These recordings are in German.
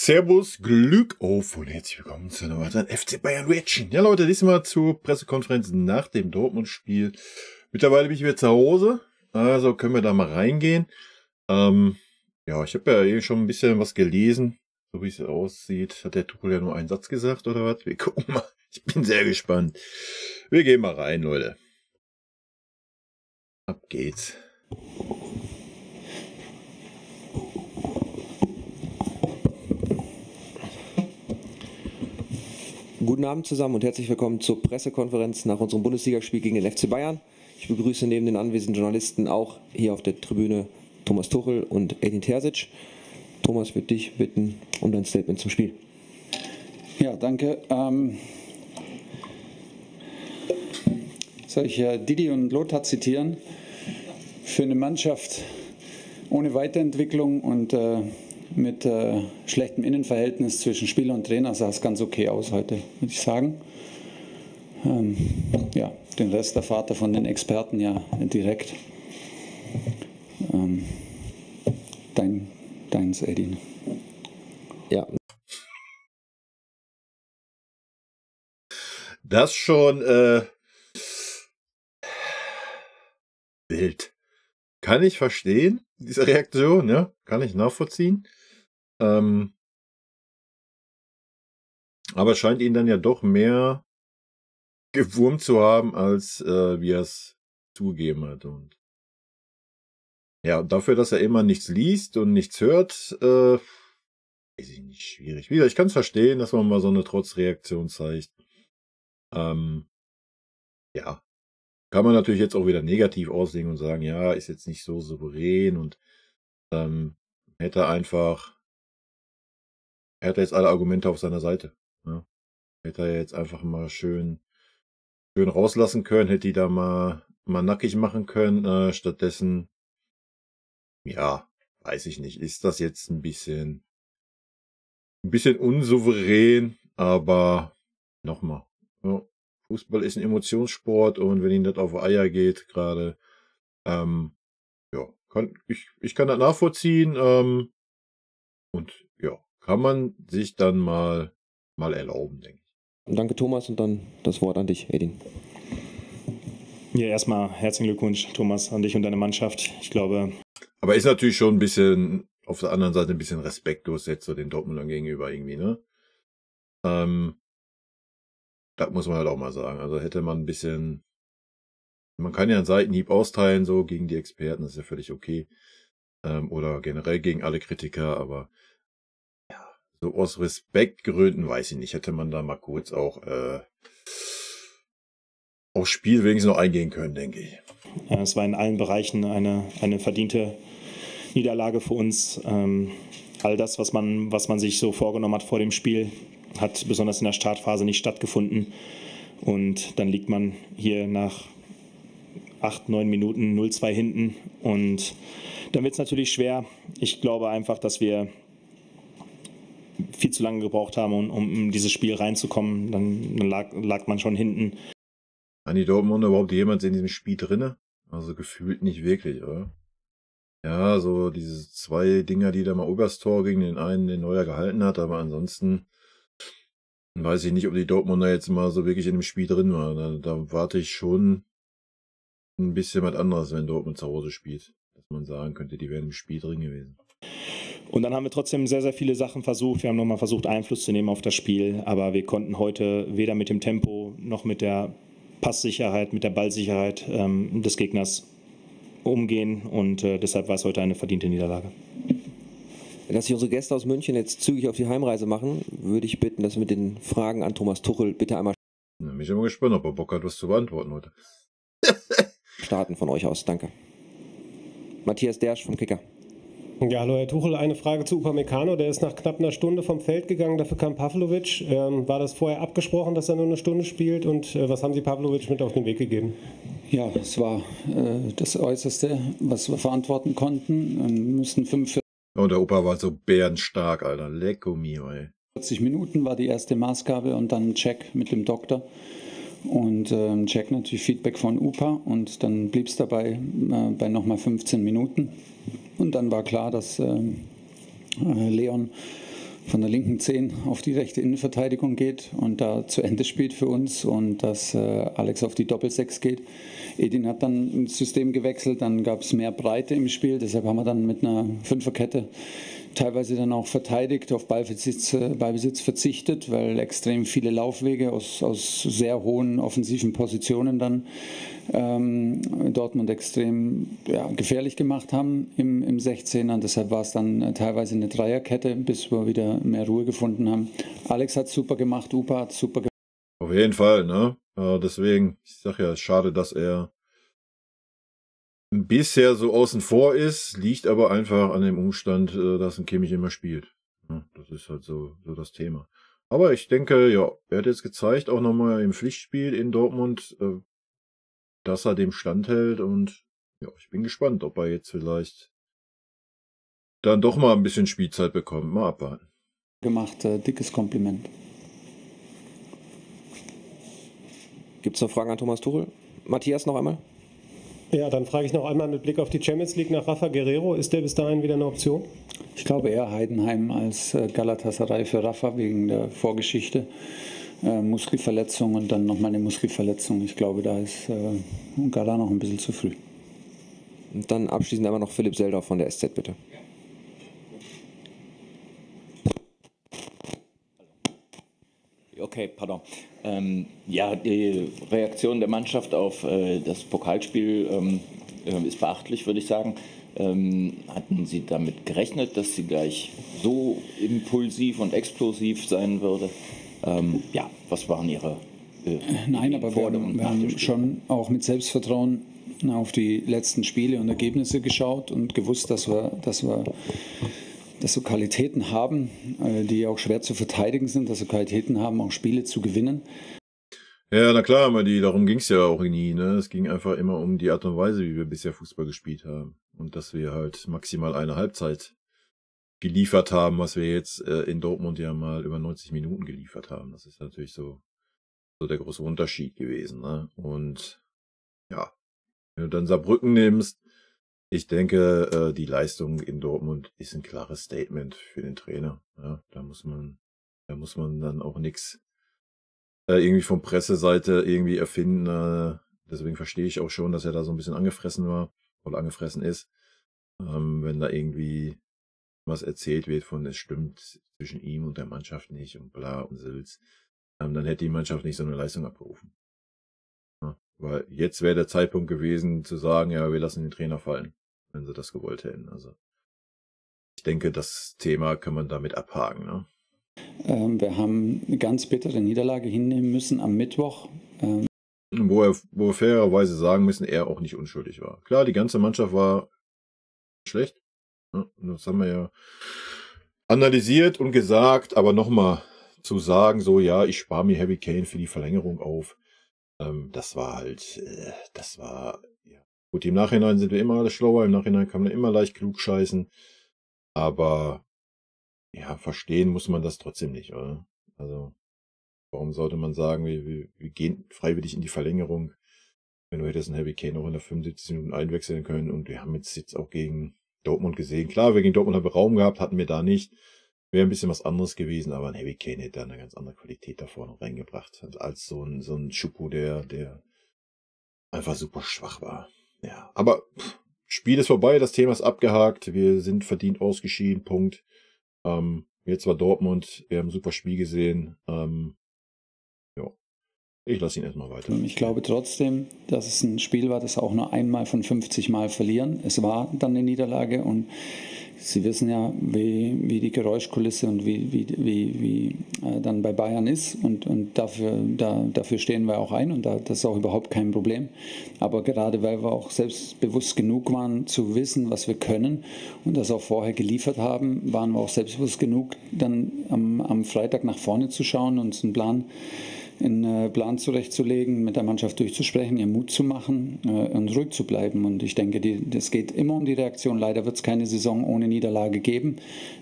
Servus, Glück auf und herzlich willkommen zu einer weiteren FC Bayern Reaction. Ja Leute, diesmal zur Pressekonferenz nach dem Dortmund-Spiel. Mittlerweile bin ich wieder zu Hause, also können wir da mal reingehen. Ja, ich habe ja eben schon ein bisschen was gelesen, so wie es aussieht. Hat der Tuchel ja nur einen Satz gesagt oder was? Wir gucken mal, ich bin sehr gespannt. Wir gehen mal rein, Leute. Ab geht's. Guten Abend zusammen und herzlich willkommen zur Pressekonferenz nach unserem Bundesligaspiel gegen den FC Bayern. Ich begrüße neben den anwesenden Journalisten auch hier auf der Tribüne Thomas Tuchel und Edin Terzic. Thomas, würde dich bitten um dein Statement zum Spiel. Ja, danke. Soll ich Didi und Lothar zitieren? Für eine Mannschaft ohne Weiterentwicklung und mit schlechtem Innenverhältnis zwischen Spieler und Trainer sah es ganz okay aus heute, würde ich sagen. Ja, den Rest erfahrt ihr von den Experten ja direkt. Deins, Edin. Ja. Das schon wild. Kann ich verstehen, diese Reaktion, ja, kann ich nachvollziehen. Aber es scheint ihn dann ja doch mehr gewurmt zu haben, als wie er es zugegeben hat. Und ja, dafür, dass er immer nichts liest und nichts hört, weiß ich nicht, schwierig. Wieder, ich kann es verstehen, dass man mal so eine Trotzreaktion zeigt. Ja, kann man natürlich jetzt auch wieder negativ auslegen und sagen, ja, ist jetzt nicht so souverän und er hat jetzt alle Argumente auf seiner Seite. Ja. Hätte er jetzt einfach mal schön rauslassen können, hätte die da mal nackig machen können. Stattdessen, ja, weiß ich nicht, ist das jetzt ein bisschen unsouverän, aber nochmal, ja, Fußball ist ein Emotionssport und wenn ihm das auf Eier geht gerade, ja, ich kann das nachvollziehen und ja, kann man sich dann mal erlauben, denke ich. Danke Thomas und dann das Wort an dich, Edin. Ja, erstmal herzlichen Glückwunsch, Thomas, an dich und deine Mannschaft. Ich glaube. Aber ist natürlich schon ein bisschen, auf der anderen Seite ein bisschen respektlos jetzt so den Dortmundern gegenüber irgendwie, ne? Das muss man halt auch mal sagen. Also hätte man ein bisschen, man kann ja einen Seitenhieb austeilen, so gegen die Experten, das ist ja völlig okay. Oder generell gegen alle Kritiker, aber ja, so aus Respektgründen, weiß ich nicht, hätte man da mal kurz auch aufs Spiel wenigstens noch eingehen können, denke ich. Ja, es war in allen Bereichen eine verdiente Niederlage für uns. All das, was man sich so vorgenommen hat vor dem Spiel, hat besonders in der Startphase nicht stattgefunden. Und dann liegt man hier nach 8, 9 Minuten 0-2 hinten. Und dann wird es natürlich schwer. Ich glaube einfach, dass wir viel zu lange gebraucht haben, um in dieses Spiel reinzukommen. Dann lag man schon hinten. Waren die Dortmunder überhaupt jemals in diesem Spiel drinne? Also gefühlt nicht wirklich, oder? Ja, so diese 2 Dinger, die da mal übers Tor gegen den einen, den Neuer gehalten hat, aber ansonsten weiß ich nicht, ob die Dortmunder jetzt mal so wirklich in dem Spiel drin waren. Da warte ich schon ein bisschen was anderes, wenn Dortmund zu Hause spielt. Dass man sagen könnte, die wären im Spiel drin gewesen. Und dann haben wir trotzdem sehr, sehr viele Sachen versucht. Wir haben nochmal versucht, Einfluss zu nehmen auf das Spiel, aber wir konnten heute weder mit dem Tempo noch mit der Passsicherheit, mit der Ballsicherheit des Gegners umgehen und deshalb war es heute eine verdiente Niederlage. Dass sich unsere Gäste aus München jetzt zügig auf die Heimreise machen, würde ich bitten, dass wir mit den Fragen an Thomas Tuchel bitte einmal Na, bin ich immer gespannt, ob er Bock hat, was zu beantworten heute. starten von euch aus. Danke. Matthias Dersch vom Kicker. Ja, hallo Herr Tuchel, eine Frage zu Upamecano. Der ist nach knapp einer Stunde vom Feld gegangen, dafür kam Pavlovic. War das vorher abgesprochen, dass er nur eine Stunde spielt und was haben Sie Pavlovic mit auf den Weg gegeben? Ja, es war das Äußerste, was wir verantworten konnten. Wir müssen 45 Und der Opa war so bärenstark, Alter. Lecco mio, ey. 40 Minuten war die erste Maßgabe und dann ein Check mit dem Doktor. Und ein Check natürlich Feedback von UPA und dann blieb es dabei bei nochmal 15 Minuten. Und dann war klar, dass Leon von der linken 10 auf die rechte Innenverteidigung geht und da zu Ende spielt für uns und dass Alex auf die Doppel-6 geht. Edin hat dann ein System gewechselt, dann gab es mehr Breite im Spiel, deshalb haben wir dann mit einer Fünferkette teilweise dann auch verteidigt, auf Ballbesitz verzichtet, weil extrem viele Laufwege aus sehr hohen offensiven Positionen dann Dortmund extrem gefährlich gemacht haben im 16er. Deshalb war es dann teilweise eine Dreierkette, bis wir wieder mehr Ruhe gefunden haben. Alex hat super gemacht, Upa hat super gemacht. Auf jeden Fall, ne? Deswegen, ich sag ja, es ist schade, dass er bisher so außen vor ist, liegt aber einfach an dem Umstand, dass ein Kimmich immer spielt. Ja, das ist halt so das Thema. Aber ich denke, ja, er hat jetzt gezeigt, auch nochmal im Pflichtspiel in Dortmund, dass er dem standhält und ja, ich bin gespannt, ob er jetzt vielleicht dann doch mal ein bisschen Spielzeit bekommt. Mal abwarten. Gemacht, dickes Kompliment. Gibt es noch Fragen an Thomas Tuchel? Matthias noch einmal? Ja, dann frage ich noch einmal mit Blick auf die Champions League nach Rafa Guerrero. Ist der bis dahin wieder eine Option? Ich glaube eher Heidenheim als Galatasaray für Rafa wegen der Vorgeschichte. Muskelverletzung und dann nochmal eine Muskelverletzung. Ich glaube, da ist Gala noch ein bisschen zu früh. Und dann abschließend einmal noch Philipp Seldorf von der SZ, bitte. Okay, pardon. Ja, die Reaktion der Mannschaft auf das Pokalspiel ist beachtlich, würde ich sagen. Hatten Sie damit gerechnet, dass sie gleich so impulsiv und explosiv sein würde? Ja, was waren Ihre Nein, aber wir haben schon auch mit Selbstvertrauen auf die letzten Spiele und Ergebnisse geschaut und gewusst, dass wir Qualitäten haben, die auch schwer zu verteidigen sind, dass wir Qualitäten haben, auch Spiele zu gewinnen. Ja, na klar, aber darum ging es ja auch nie. Ne? Es ging einfach immer um die Art und Weise, wie wir bisher Fußball gespielt haben. Und dass wir halt maximal eine Halbzeit geliefert haben, was wir jetzt in Dortmund ja mal über 90 Minuten geliefert haben. Das ist natürlich so der große Unterschied gewesen. Ne? Und ja, wenn du dann Saarbrücken nimmst, ich denke, die Leistung in Dortmund ist ein klares Statement für den Trainer. Ja, da muss man dann auch nichts irgendwie von Presseseite irgendwie erfinden. Deswegen verstehe ich auch schon, dass er da so ein bisschen angefressen war oder angefressen ist. Wenn da irgendwie was erzählt wird von, es stimmt zwischen ihm und der Mannschaft nicht und bla und Sülz, dann hätte die Mannschaft nicht so eine Leistung abgerufen. Ja, weil jetzt wäre der Zeitpunkt gewesen zu sagen, ja, wir lassen den Trainer fallen, wenn sie das gewollt hätten. Also ich denke, das Thema kann man damit abhaken. Ne? Wir haben eine ganz bittere Niederlage hinnehmen müssen am Mittwoch. Wo wir fairerweise sagen müssen, er auch nicht unschuldig war. Klar, die ganze Mannschaft war schlecht. Ja, das haben wir ja analysiert und gesagt, aber nochmal zu sagen, so, ja, ich spare mir Harry Kane für die Verlängerung auf, das war ja. Gut, im Nachhinein sind wir immer alles schlauer, im Nachhinein kann man immer leicht klug scheißen, aber ja, verstehen muss man das trotzdem nicht, oder? Also, warum sollte man sagen, wir gehen freiwillig in die Verlängerung, wenn du hättest einen Harry Kane auch in der 75 Minuten einwechseln können und wir haben jetzt auch gegen Dortmund gesehen. Klar, wir gegen Dortmund haben Raum gehabt, hatten wir da nicht. Wäre ein bisschen was anderes gewesen, aber ein Harry Kane hätte da eine ganz andere Qualität da vorne reingebracht, als so ein Schupo, der einfach super schwach war. Ja, aber Spiel ist vorbei, das Thema ist abgehakt, wir sind verdient ausgeschieden, Punkt. Jetzt war Dortmund, wir haben ein super Spiel gesehen. Ja, ich lasse ihn erstmal weiter. Ich glaube trotzdem, dass es ein Spiel war, das auch nur einmal von 50 Mal verlieren. Es war dann eine Niederlage und Sie wissen ja, wie die Geräuschkulisse und wie dann bei Bayern ist und dafür stehen wir auch ein und das ist auch überhaupt kein Problem. Aber gerade weil wir auch selbstbewusst genug waren zu wissen, was wir können und das auch vorher geliefert haben, waren wir auch selbstbewusst genug, dann am Freitag nach vorne zu schauen und uns einen Plan zurechtzulegen, mit der Mannschaft durchzusprechen, ihr Mut zu machen und ruhig zu bleiben. Und ich denke, das geht immer um die Reaktion. Leider wird es keine Saison ohne Niederlage geben.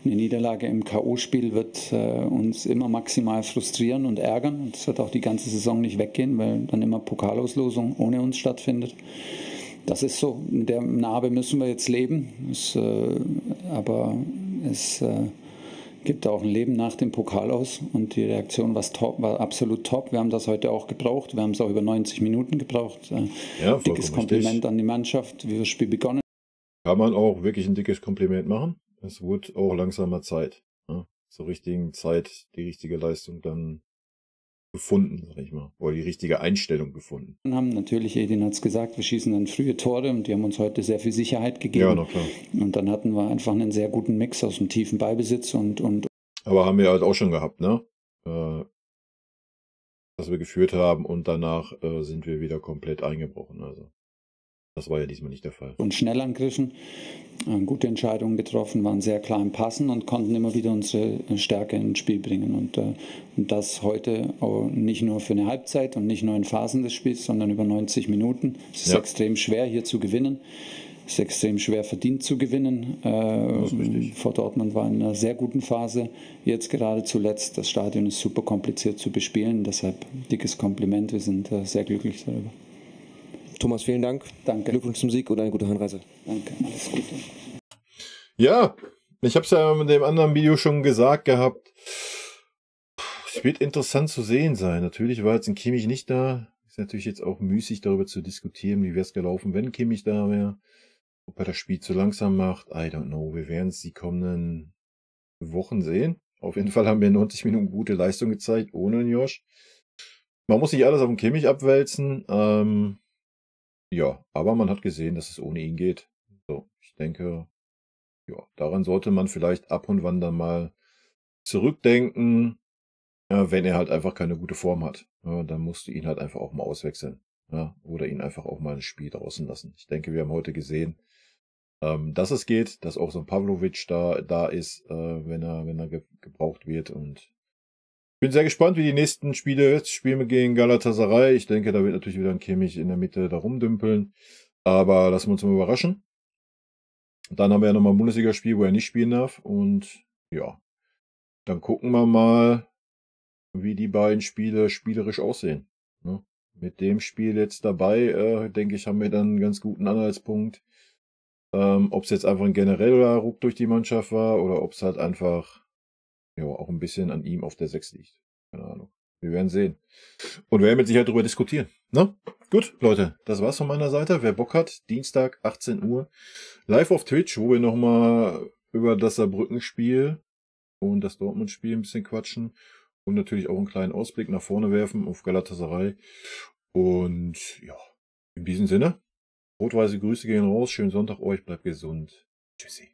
Eine Niederlage im K.O.-Spiel wird uns immer maximal frustrieren und ärgern. Und es wird auch die ganze Saison nicht weggehen, weil dann immer Pokalauslosung ohne uns stattfindet. Das ist so. Mit der Narbe müssen wir jetzt leben. Aber es gibt auch ein Leben nach dem Pokal aus und die Reaktion war absolut top. Wir haben das heute auch gebraucht. Wir haben es auch über 90 Minuten gebraucht. Ja, dickes Kompliment richtig. an die Mannschaft, wie das Spiel begonnen. Kann man auch wirklich ein dickes Kompliment machen. Es wurde auch langsam mal Zeit. Ne? Zur richtigen Zeit die richtige Leistung dann gefunden, sag ich mal. Oder die richtige Einstellung gefunden. Haben. Natürlich, Edin hat es gesagt, wir schießen dann frühe Tore und die haben uns heute sehr viel Sicherheit gegeben. Ja, na klar. Und dann hatten wir einfach einen sehr guten Mix aus dem tiefen Ballbesitz und Aber haben wir halt auch schon gehabt, ne? Dass wir geführt haben und danach sind wir wieder komplett eingebrochen. Also das war ja diesmal nicht der Fall. und Schnellangriffen. Gute Entscheidungen getroffen, waren sehr klar im Passen und konnten immer wieder unsere Stärke ins Spiel bringen. Und das heute auch nicht nur für eine Halbzeit und nicht nur in Phasen des Spiels, sondern über 90 Minuten. Es ist Ja. extrem schwer hier zu gewinnen. Es ist extrem schwer verdient zu gewinnen. ist richtig. Vor Dortmund war in einer sehr guten Phase. Jetzt gerade zuletzt, das Stadion ist super kompliziert zu bespielen. Deshalb dickes Kompliment. Wir sind sehr glücklich darüber. Thomas, vielen Dank. Danke. Glückwunsch zum Sieg und eine gute Heimreise. Danke. Alles Gute. Ja, ich habe es ja mit dem anderen Video schon gesagt gehabt. Es wird interessant zu sehen sein. Natürlich war jetzt ein Kimmich nicht da. Ist natürlich jetzt auch müßig darüber zu diskutieren, wie wäre es gelaufen, wenn Kimmich da wäre. Ob er das Spiel zu langsam macht, I don't know. Wir werden es die kommenden Wochen sehen. Auf jeden Fall haben wir 90 Minuten gute Leistung gezeigt, ohne den Josh. Man muss nicht alles auf den Kimmich abwälzen. Ja, aber man hat gesehen, dass es ohne ihn geht. So, ich denke, ja, daran sollte man vielleicht ab und wann dann mal zurückdenken, wenn er halt einfach keine gute Form hat. Ja, dann musst du ihn halt einfach auch mal auswechseln. Ja, oder ihn einfach auch mal ein Spiel draußen lassen. Ich denke, wir haben heute gesehen, dass es geht, dass auch so ein Pavlovic da ist, wenn er gebraucht wird. Und ich bin sehr gespannt, wie die nächsten Spiele jetzt spielen wir gegen Galatasaray. Ich denke, da wird natürlich wieder ein Kimmich in der Mitte da rumdümpeln. Aber lassen wir uns mal überraschen. Dann haben wir ja nochmal ein Bundesligaspiel, wo er nicht spielen darf. Und ja, dann gucken wir mal, wie die beiden Spiele spielerisch aussehen. Ne? Mit dem Spiel jetzt dabei, denke ich, haben wir dann einen ganz guten Anhaltspunkt. Ob es jetzt einfach ein genereller Ruck durch die Mannschaft war oder ob es halt einfach ja auch ein bisschen an ihm auf der 6 liegt. Keine Ahnung. Wir werden sehen. Und wir werden mit Sicherheit darüber diskutieren. Ne? Gut, Leute, das war's von meiner Seite. Wer Bock hat, Dienstag, 18 Uhr, live auf Twitch, wo wir nochmal über das Saarbrücken-Spiel und das Dortmund-Spiel ein bisschen quatschen und natürlich auch einen kleinen Ausblick nach vorne werfen auf Galatasaray. Und ja, in diesem Sinne, rot-weiße Grüße gehen raus. Schönen Sonntag euch, bleibt gesund. Tschüssi.